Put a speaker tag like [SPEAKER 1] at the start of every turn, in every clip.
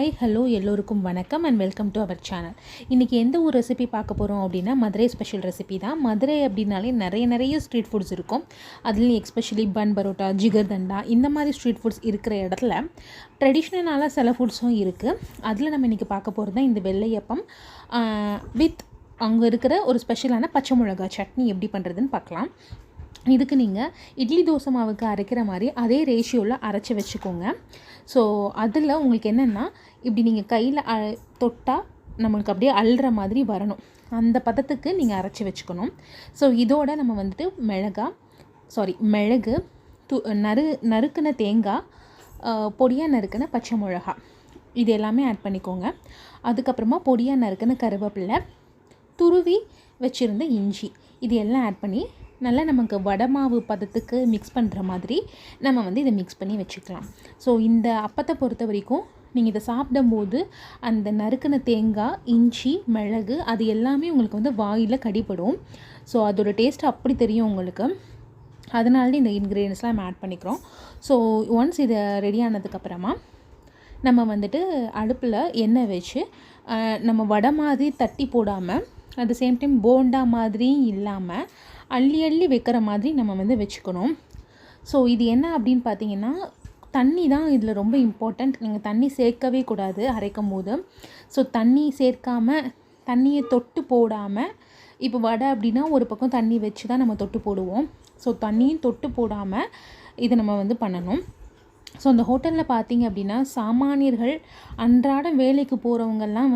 [SPEAKER 1] Hi hello எல்லோருக்கும் வணக்கம் and welcome to our channel. இன்றைக்கி எந்த ஒரு ரெசிபி பார்க்க போகிறோம் அப்படின்னா மதுரை ஸ்பெஷல் ரெசிபி தான். மதுரை அப்படின்னாலே நிறைய ஸ்ட்ரீட் ஃபுட்ஸ் இருக்கும். அதுலேயும் எக்ஸ்பெஷலி பன் பரோட்டா, ஜிகர்தண்டா இந்த மாதிரி ஸ்ட்ரீட் ஃபுட்ஸ் இருக்கிற இடத்துல ட்ரெடிஷ்னலான சில ஃபுட்ஸும் இருக்குது. அதில் நம்ம இன்றைக்கி பார்க்க போகிறது தான் இந்த வெள்ளையப்பம் வித் அங்கே இருக்கிற ஒரு ஸ்பெஷலான பச்சை மிளகா சட்னி எப்படி பண்ணுறதுன்னு பார்க்கலாம். இதுக்கு நீங்கள் இட்லி தோசை மாவுக்கு அரைக்கிற மாதிரி அதே ரேஷியோவில் அரைச்சி வச்சுக்கோங்க. ஸோ அதில் உங்களுக்கு என்னென்னா இப்படி நீங்கள் கையில் தொட்டால் நம்மளுக்கு அப்படியே அள்ளுற மாதிரி வரணும். அந்த பதத்துக்கு நீங்கள் அரைச்சி வச்சுக்கணும். ஸோ இதோட நம்ம வந்துட்டு மிளகு, நறுக்கின தேங்காய், பொடியாக நறுக்கின பச்சை மிளகா இது எல்லாமே ஆட் பண்ணிக்கோங்க. அதுக்கப்புறமா பொடியாக நறுக்கின கருவேப்பிலை, துருவி வச்சுருந்த இஞ்சி இது எல்லாம் ஆட் பண்ணி நல்லா நமக்கு வடை மாவு பதத்துக்கு மிக்ஸ் பண்ணுற மாதிரி நம்ம இதை மிக்ஸ் பண்ணி வச்சுக்கலாம். ஸோ இந்த அப்பத்தை பொறுத்த வரைக்கும் நீங்கள் இதை சாப்பிடும்போது அந்த நறுக்கின தேங்காய், இஞ்சி, மிளகு அது எல்லாமே உங்களுக்கு வாயில் கடிப்படும். ஸோ அதோடய டேஸ்ட் அப்படி தெரியும் உங்களுக்கு. அதனால இந்த இன்க்ரீடியன்ஸ்லாம் நம்ம ஆட் பண்ணிக்கிறோம். ஸோ ஒன்ஸ் இதை ரெடி ஆனதுக்கப்புறமா நம்ம அடுப்பில் எண்ணெய் வச்சு நம்ம வடை மாதிரி தட்டி போடாமல் at the same time bonda மாதிரியும் இல்லாமல் அள்ளி வைக்கிற மாதிரி நம்ம வச்சுக்கணும். ஸோ இது என்ன அப்படின்னு பார்த்தீங்கன்னா தண்ணி தான் இதில் ரொம்ப இம்பார்ட்டண்ட். நீங்கள் தண்ணி சேர்க்கவே கூடாது அரைக்கும் போது. ஸோ தண்ணி சேர்க்காமல், தண்ணியை தொட்டு போடாமல், இப்போ வடை அப்படின்னா ஒரு பக்கம் தண்ணி வச்சு தான் நம்ம தொட்டு போடுவோம். ஸோ தண்ணியும் தொட்டு போடாமல் இதை நம்ம பண்ணணும். ஸோ அந்த ஹோட்டலில் பார்த்தீங்க அப்படின்னா சாமானியர்கள் அன்றாடம் வேலைக்கு போகிறவங்கெல்லாம்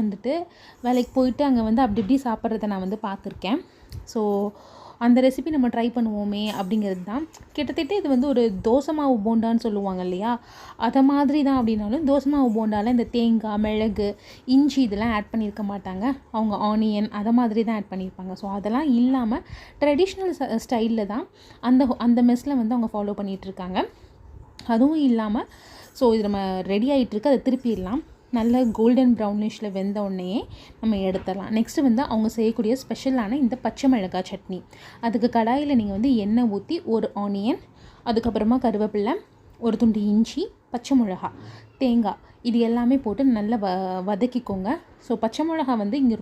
[SPEAKER 1] வேலைக்கு போயிட்டு அங்கே அப்படி இப்படி சாப்பிட்றத நான் பார்த்துருக்கேன். ஸோ அந்த ரெசிபி நம்ம ட்ரை பண்ணுவோமே அப்படிங்கிறது தான். கிட்டத்தட்ட இது ஒரு தோசை மாவு போண்டான்னு சொல்லுவாங்க இல்லையா, அதை மாதிரி தான். அப்படின்னாலும் தோசை மாவு போண்டாவில் இந்த தேங்காய், மிளகு, இஞ்சி இதெல்லாம் ஆட் பண்ணியிருக்க மாட்டாங்க. அவங்க ஆனியன் அதை மாதிரி தான் ஆட் பண்ணியிருப்பாங்க. ஸோ அதெல்லாம் இல்லாமல் ட்ரெடிஷ்னல் ஸ்டைலில் தான் அந்த மெஸ்ஸில் அவங்க ஃபாலோ பண்ணிகிட்ருக்காங்க. அதுவும் இல்லாமல் ஸோ இது நம்ம ரெடி ஆகிட்டுருக்கு. அதை திருப்பிடலாம். நல்ல கோல்டன் ப்ரௌனிஷில் வெந்த உடனேயே நம்ம எடுத்துடலாம். நெக்ஸ்ட்டு அவங்க செய்யக்கூடிய ஸ்பெஷலான இந்த பச்சை மிளகாய் சட்னி. அதுக்கு கடாயில் நீங்கள் எண்ணெய் ஊற்றி ஒரு ஆனியன், அதுக்கப்புறமா கருவேப்பிலை, ஒரு துண்டு இஞ்சி, பச்சை மிளகா, தேங்காய் இது எல்லாமே போட்டு நல்லா வதக்கிக்கோங்க. ஸோ பச்சை மிளகா இங்கே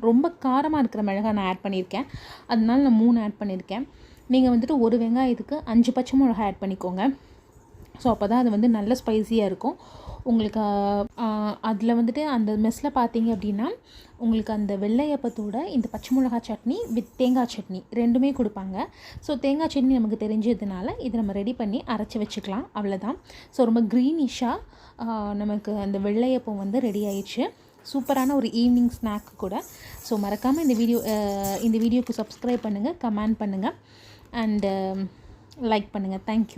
[SPEAKER 1] ரொம்ப காரமாக இருக்கிற மிளகாய் நான் ஆட் பண்ணியிருக்கேன். அதனால நான் 3 ஆட் பண்ணியிருக்கேன். நீங்கள் ஒரு வெங்காயத்துக்கு 5 பச்சை மிளகா ஆட் பண்ணிக்கோங்க. ஸோ அப்போ தான் அது நல்ல ஸ்பைஸியாக இருக்கும் உங்களுக்கு. அதில் அந்த மெஸ்ஸில் பார்த்தீங்க அப்படின்னா உங்களுக்கு அந்த வெள்ளையப்பத்தோட இந்த பச்சை மிளகா சட்னி வித் தேங்காய் சட்னி ரெண்டுமே கொடுப்பாங்க. ஸோ தேங்காய் சட்னி நமக்கு தெரிஞ்சதுனால இதை நம்ம ரெடி பண்ணி அரைச்சி வச்சுக்கலாம். அவ்வளோதான். ஸோ ரொம்ப க்ரீனிஷாக நமக்கு அந்த வெள்ளையப்பம் ரெடி ஆயிடுச்சு. சூப்பரான ஒரு ஈவினிங் ஸ்நாக் கூட. ஸோ மறக்காமல் இந்த வீடியோக்கு சப்ஸ்கிரைப் பண்ணுங்கள், கமெண்ட் பண்ணுங்கள் அண்டு லைக் பண்ணுங்கள். தேங்க்யூ.